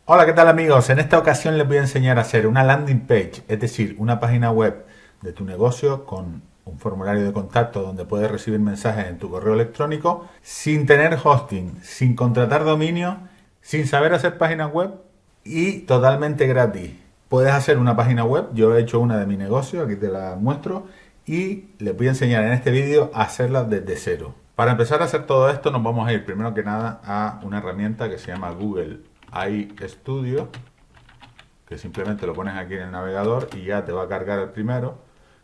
Hola, ¿qué tal amigos? En esta ocasión les voy a enseñar a hacer una landing page, es decir, una página web de tu negocio con un formulario de contacto donde puedes recibir mensajes en tu correo electrónico sin tener hosting, sin contratar dominio, sin saber hacer páginas web y totalmente gratis. Puedes hacer una página web, yo he hecho una de mi negocio, aquí te la muestro, y les voy a enseñar en este vídeo a hacerla desde cero. Para empezar a hacer todo esto nos vamos a ir primero que nada a una herramienta que se llama Google iStudio, que simplemente lo pones aquí en el navegador y ya te va a cargar el primero.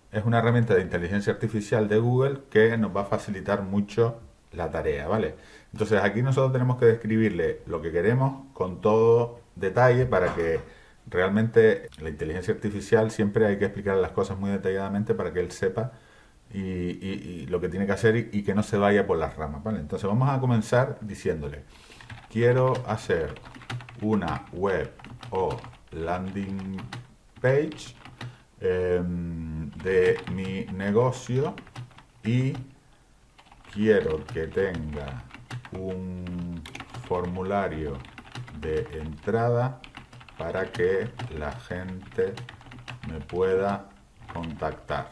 Es una herramienta de inteligencia artificial de Google que nos va a facilitar mucho la tarea, ¿vale? Entonces aquí nosotros tenemos que describirle lo que queremos con todo detalle para que realmente la inteligencia artificial siempre hay que explicar las cosas muy detalladamente para que él sepa y lo que tiene que hacer y que no se vaya por las ramas, ¿vale? Entonces vamos a comenzar diciéndole, quiero hacer una web o landing page de mi negocio y quiero que tenga un formulario de entrada para que la gente me pueda contactar.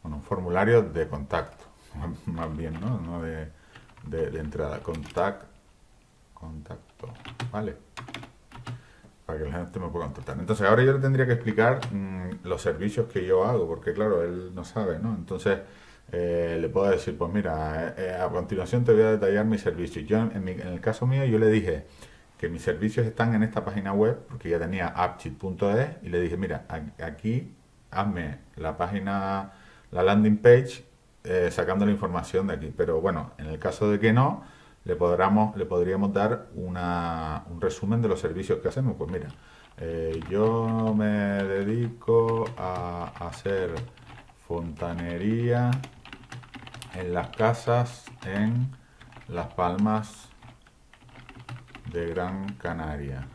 Bueno, un formulario de contacto, más bien, ¿no? No de entrada. Contacto, ¿vale? Para que la gente me pueda contactar. Entonces ahora yo le tendría que explicar los servicios que yo hago, porque claro, él no sabe, ¿no? Entonces le puedo decir, pues mira, a continuación te voy a detallar mis servicios. Yo, en el caso mío, yo le dije que mis servicios están en esta página web, porque ya tenía appcheat.es, y le dije, mira, aquí hazme la página, la landing page, sacando la información de aquí. Pero bueno, en el caso de que no, le podríamos dar un resumen de los servicios que hacemos. Pues mira, yo me dedico a hacer fontanería en las casas en Las Palmas de Gran Canaria.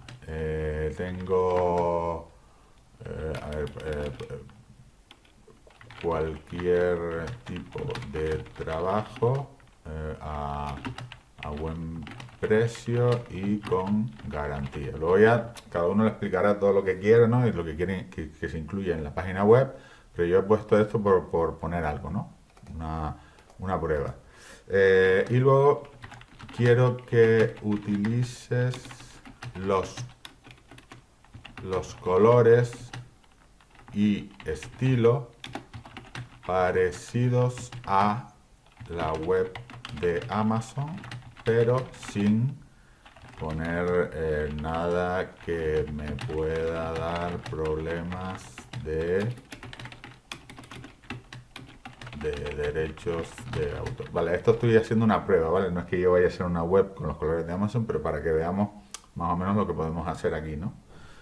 Tengo cualquier tipo de trabajo a buen precio y con garantía. Luego ya cada uno le explicará todo lo que quiere, ¿no? Y lo que quiere que se incluya en la página web, pero yo he puesto esto por poner algo, ¿no? Una prueba. Y luego quiero que utilices los colores y estilo parecidos a la web de Amazon, pero sin poner nada que me pueda dar problemas de derechos de autor. Vale, esto estoy haciendo una prueba, ¿vale? No es que yo vaya a hacer una web con los colores de Amazon, pero para que veamos más o menos lo que podemos hacer aquí, ¿no?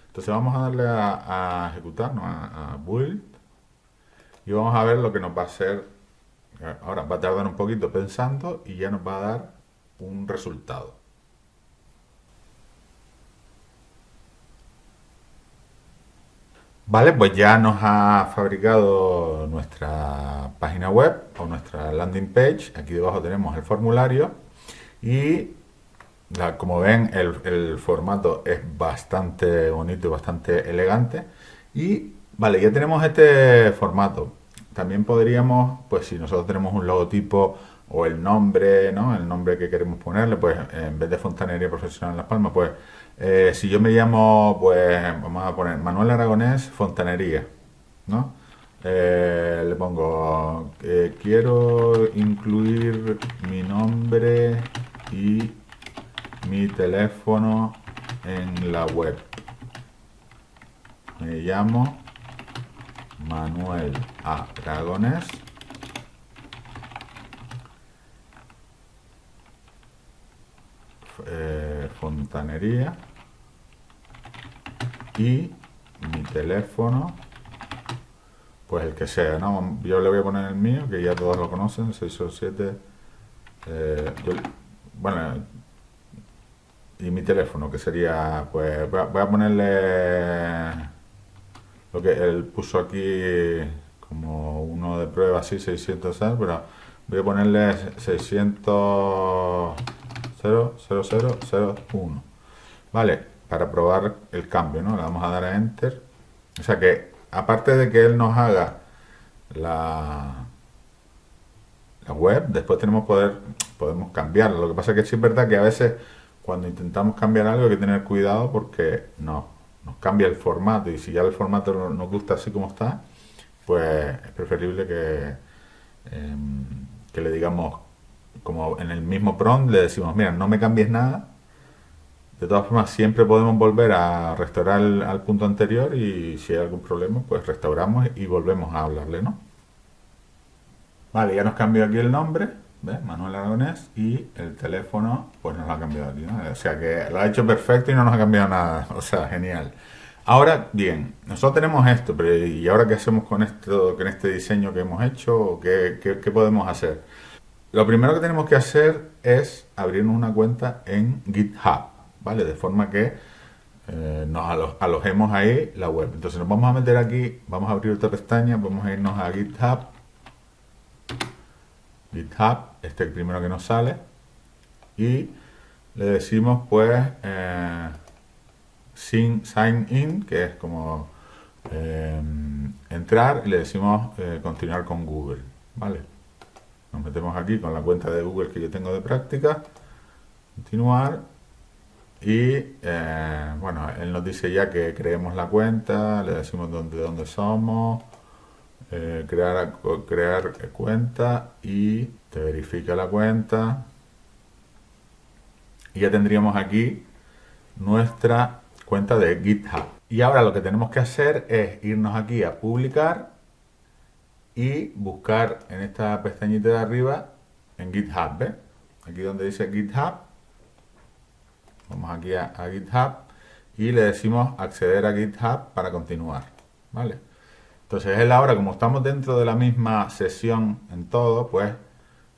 Entonces vamos a darle a ejecutar, ¿no? A build, y vamos a ver lo que nos va a hacer. Ahora va a tardar un poquito pensando y ya nos va a dar un resultado. Vale, pues ya nos ha fabricado nuestra página web o nuestra landing page. Aquí debajo tenemos el formulario y como ven el formato es bastante bonito y bastante elegante. Y vale, ya tenemos este formato. También podríamos, pues si nosotros tenemos un logotipo o el nombre, ¿no? El nombre que queremos ponerle, pues en vez de Fontanería Profesional en Las Palmas, pues si yo me llamo, pues vamos a poner Manuel Aragonés Fontanería, ¿no? Le pongo, quiero incluir mi nombre y mi teléfono en la web. Me llamo Manuel Aragonés. Fontanería y mi teléfono, pues el que sea, ¿no? Yo le voy a poner el mío, que ya todos lo conocen, 607. Bueno, y mi teléfono, que sería, pues voy a ponerle lo que él puso aquí como uno de prueba, así 600, ¿sabes? Pero voy a ponerle 600 00001. Vale, para probar el cambio, ¿no? Le vamos a dar a Enter. O sea que, aparte de que él nos haga la web, después podemos cambiarlo. Lo que pasa es que sí es verdad que a veces cuando intentamos cambiar algo hay que tener cuidado porque nos cambia el formato, y si ya el formato no nos gusta así como está, pues es preferible que le digamos, como en el mismo prompt le decimos, mira, no me cambies nada. De todas formas, siempre podemos volver a restaurar al punto anterior, y si hay algún problema, pues restauramos y volvemos a hablarle, ¿no? Vale, ya nos cambió aquí el nombre, ¿ves? Manuel Aragonés, y el teléfono, pues nos lo ha cambiado aquí, ¿no? O sea que lo ha hecho perfecto y no nos ha cambiado nada, o sea, genial. Ahora, bien, nosotros tenemos esto, pero ¿y ahora qué hacemos con esto, con este diseño que hemos hecho? ¿Qué podemos hacer? Lo primero que tenemos que hacer es abrirnos una cuenta en GitHub, ¿vale? De forma que nos alojemos ahí la web. Entonces nos vamos a meter aquí, vamos a abrir otra pestaña, vamos a irnos a GitHub. GitHub, este es el primero que nos sale, y le decimos pues sign in, que es como entrar, y le decimos continuar con Google, ¿vale? Nos metemos aquí con la cuenta de Google que yo tengo de práctica, continuar, y bueno, él nos dice ya que creemos la cuenta, le decimos de dónde somos, crear cuenta, y te verifica la cuenta, y ya tendríamos aquí nuestra cuenta de GitHub. Y ahora lo que tenemos que hacer es irnos aquí a publicar y buscar en esta pestañita de arriba en GitHub, ¿ves? Aquí donde dice GitHub, vamos aquí a GitHub y le decimos acceder a GitHub para continuar, ¿vale? Entonces él ahora, como estamos dentro de la misma sesión en todo, pues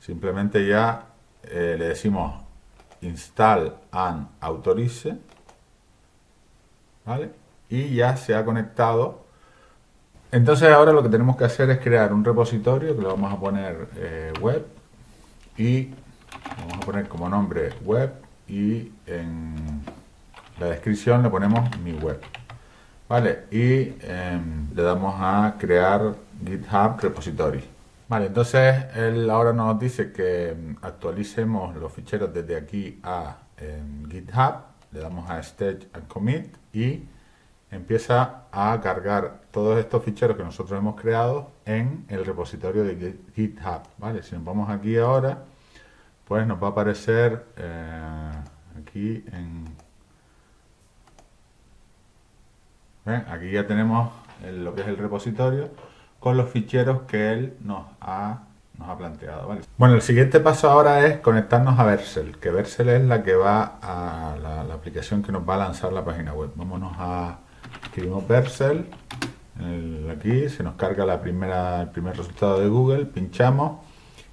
simplemente ya le decimos install and authorize, ¿vale? Y ya se ha conectado. Entonces ahora lo que tenemos que hacer es crear un repositorio que lo vamos a poner web, y vamos a poner como nombre web, y en la descripción le ponemos mi web, ¿vale? Y le damos a crear GitHub repository. Vale, entonces él ahora nos dice que actualicemos los ficheros desde aquí a GitHub, le damos a Stage and Commit, y empieza a cargar todos estos ficheros que nosotros hemos creado en el repositorio de GitHub, ¿vale? Si nos vamos aquí ahora, pues nos va a aparecer aquí ¿ven? Aquí ya tenemos lo que es el repositorio con los ficheros que él nos ha planteado, ¿vale? Bueno, el siguiente paso ahora es conectarnos a Vercel, que Vercel es la que va a la aplicación que nos va a lanzar la página web. Vámonos escribimos Vercel, aquí se nos carga el primer resultado de Google, pinchamos,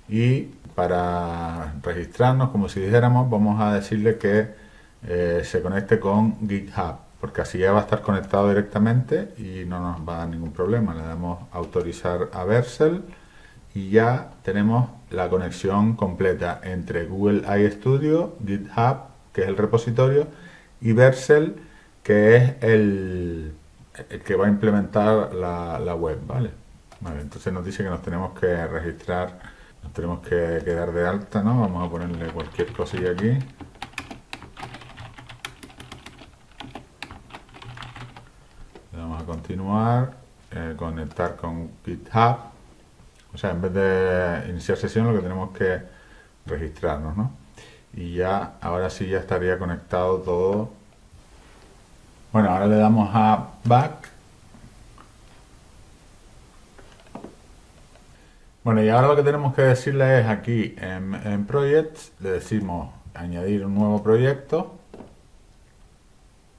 y para registrarnos, como si dijéramos, vamos a decirle que se conecte con GitHub, porque así ya va a estar conectado directamente y no nos va a dar ningún problema. Le damos a autorizar a Vercel y ya tenemos la conexión completa entre Google iStudio, GitHub, que es el repositorio, y Vercel, que es el que va a implementar la web, ¿vale? Vale, entonces nos dice que nos tenemos que registrar, nos tenemos que dar de alta, ¿no? Vamos a ponerle cualquier cosilla aquí. Le damos a continuar, conectar con GitHub. O sea, en vez de iniciar sesión, lo que tenemos que registrarnos, ¿no? Y ya, ahora sí ya estaría conectado todo. Bueno, ahora le damos a Back. Bueno, y ahora lo que tenemos que decirle es aquí en Projects, le decimos añadir un nuevo proyecto,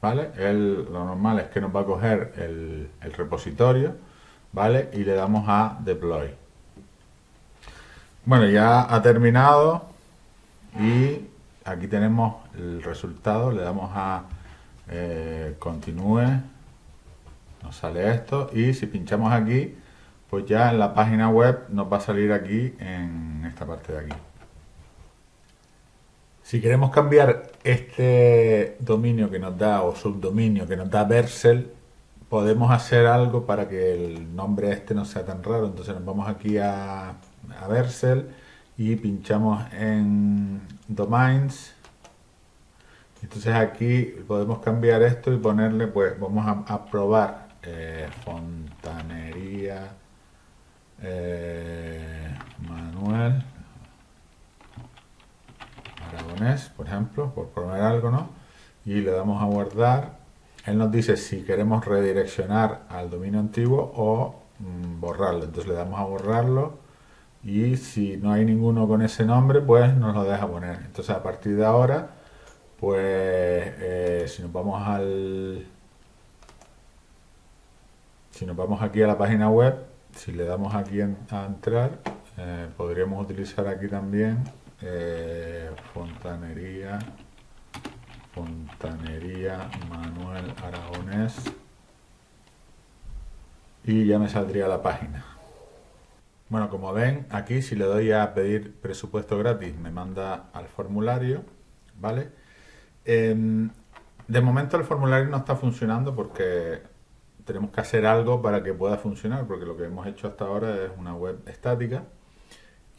¿vale? Lo normal es que nos va a coger el repositorio, ¿vale? Y le damos a Deploy. Bueno, ya ha terminado y aquí tenemos el resultado, le damos a continúe, nos sale esto, y si pinchamos aquí, pues ya en la página web nos va a salir aquí en esta parte de aquí. Si queremos cambiar este dominio que nos da o subdominio que nos da Vercel, podemos hacer algo para que el nombre este no sea tan raro. Entonces nos vamos aquí a Vercel y pinchamos en Domains. Entonces aquí podemos cambiar esto y ponerle, pues vamos a probar Fontanería Manuel Aragonés, por ejemplo, por poner algo, ¿no? Y le damos a guardar. Él nos dice si queremos redireccionar al dominio antiguo o borrarlo. Entonces le damos a borrarlo y si no hay ninguno con ese nombre, pues nos lo deja poner. Entonces a partir de ahora, pues si nos vamos aquí a la página web, si le damos aquí a entrar, podríamos utilizar aquí también Fontanería Manuel Aragonés y ya me saldría la página. Bueno, como ven, aquí si le doy a pedir presupuesto gratis me manda al formulario, ¿vale? De momento el formulario no está funcionando porque tenemos que hacer algo para que pueda funcionar, porque lo que hemos hecho hasta ahora es una web estática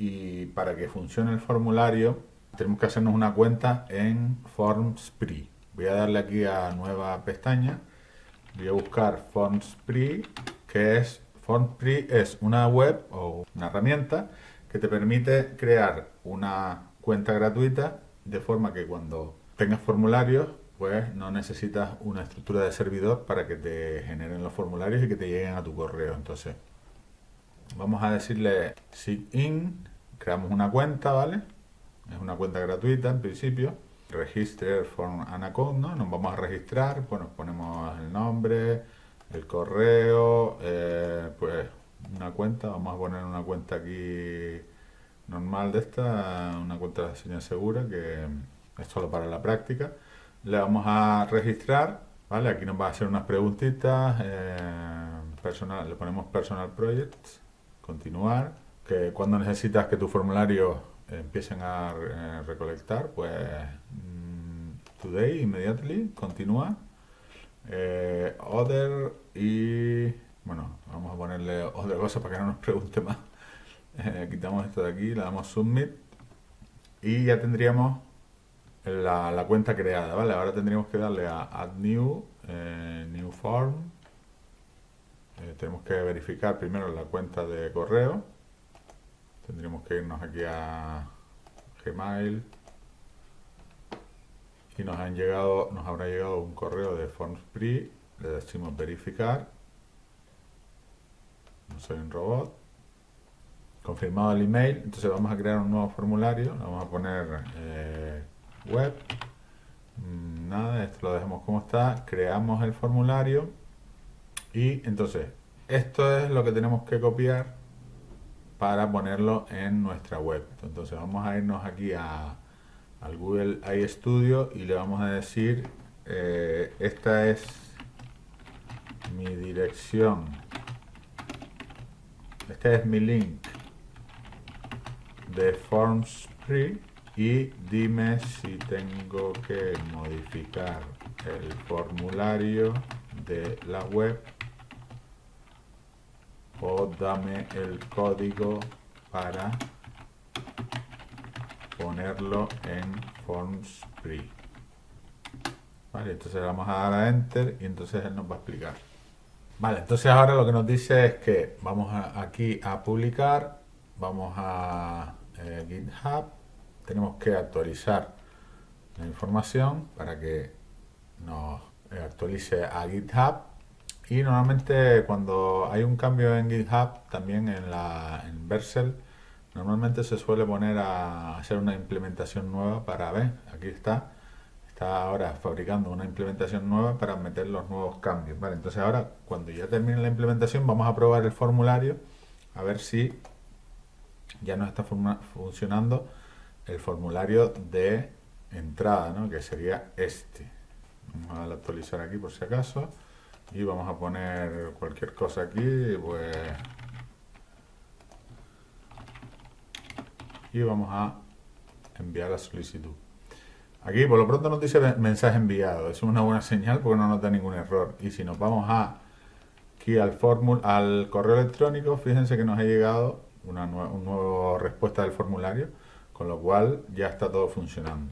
y para que funcione el formulario tenemos que hacernos una cuenta en FormsPri. Voy a darle aquí a nueva pestaña, voy a buscar FormsPri, que es FormsPri es una web o una herramienta que te permite crear una cuenta gratuita de forma que cuando tengas formularios pues no necesitas una estructura de servidor para que te generen los formularios y que te lleguen a tu correo. Entonces vamos a decirle sign in, creamos una cuenta, ¿vale? Es una cuenta gratuita en principio. Register for an account, ¿no? Nos vamos a registrar, pues nos ponemos el nombre, el correo, pues una cuenta, vamos a poner una cuenta aquí normal de esta, una cuenta de señal segura que es solo para la práctica. Le vamos a registrar, ¿vale? Aquí nos va a hacer unas preguntitas, le ponemos personal projects, continuar, que cuando necesitas que tu formulario empiecen a recolectar, pues today, immediately, continúa, other y bueno, vamos a ponerle otra cosa para que no nos pregunte más. Quitamos esto de aquí, le damos submit y ya tendríamos la cuenta creada, ¿vale? Ahora tendríamos que darle a add new, new form. Tenemos que verificar primero la cuenta de correo. Tendríamos que irnos aquí a Gmail y nos habrá llegado un correo de FormsPri. Le decimos verificar. No soy un robot. Confirmado el email. Entonces vamos a crear un nuevo formulario. Vamos a poner web. Nada, esto lo dejamos como está. Creamos el formulario y entonces esto es lo que tenemos que copiar para ponerlo en nuestra web. Entonces vamos a irnos aquí al Google iStudio y le vamos a decir esta es mi dirección, este es mi link de FormsPri y dime si tengo que modificar el formulario de la web o dame el código para ponerlo en FormsPri. Vale, entonces vamos a dar a Enter y entonces él nos va a explicar. Vale, entonces ahora lo que nos dice es que vamos aquí a publicar, vamos a GitHub, tenemos que actualizar la información para que nos actualice a GitHub. Y normalmente cuando hay un cambio en GitHub, también en Vercel, normalmente se suele poner a hacer una implementación nueva para ver, aquí está ahora fabricando una implementación nueva para meter los nuevos cambios, ¿vale? Entonces ahora, cuando ya termine la implementación, vamos a probar el formulario, a ver si ya nos está funcionando el formulario de entrada, ¿no? Que sería este. Vamos a darle a actualizar aquí por si acaso. Y vamos a poner cualquier cosa aquí, pues. Y vamos a enviar la solicitud. Aquí por lo pronto nos dice mensaje enviado. Eso es una buena señal porque no nos da ningún error. Y si nos vamos aquí al correo electrónico, fíjense que nos ha llegado una nueva respuesta del formulario, con lo cual ya está todo funcionando.